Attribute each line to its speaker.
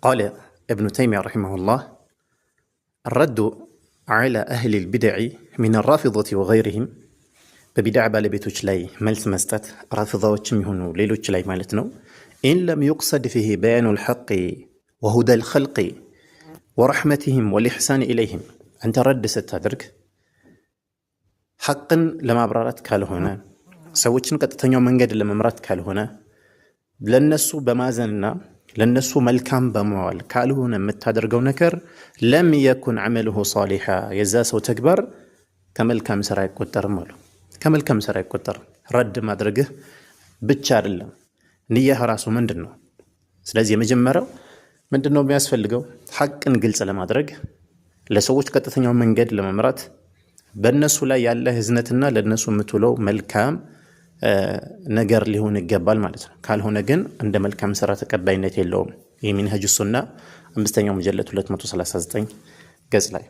Speaker 1: قال ابن تيمية رحمه الله: الرد على أهل البدع من الرافضة وغيرهم በቢድዓ ባለቤቶች ላይ መልስ መስጠት ራፊዳዎችም ይሁኑ ሌሎች ላይ ማለት ነው። ኢን ለም ዩቅሰድ ፊህ በያኑ ልሐቅ ወሁደ ልኸልቅ ወረሕመትህም ወልኢሕሳን ኢለይህም። አንተ ረድ ስታደርግ ሐቅን ለማብራራት ካልሆነ፣ ሰዎችን ቀጥተኛው መንገድ ለመምራት ካልሆነ፣ ለነሱ በማዘንና ለነሱ መልካም በመዋል ካልሆነ የምታደርገው ነገር ለም የኩን ዐመልሁ ሷሊሓ፣ የዛ ሰው ተግባር ከመልካም ስራ አይቆጠርም አሉ። ከመልካም ስራ አይቆጠርም። ረድ ማድረግህ ብቻ አይደለም፣ ንያህ ራሱ ምንድን ነው? ስለዚህ የመጀመሪያው ምንድን ነው የሚያስፈልገው? ሐቅን ግልጽ ለማድረግ ለሰዎች ቀጥተኛው መንገድ ለመምራት በእነሱ ላይ ያለ ህዝነትና ለነሱ የምትውለው መልካም ነገር ሊሆን ይገባል ማለት ነው። ካልሆነ ግን እንደ መልካም ስራ ተቀባይነት የለውም። ይህ ሚንሀጁ ሱና 5ኛው ሙጀለድ 239 ገጽ ላይ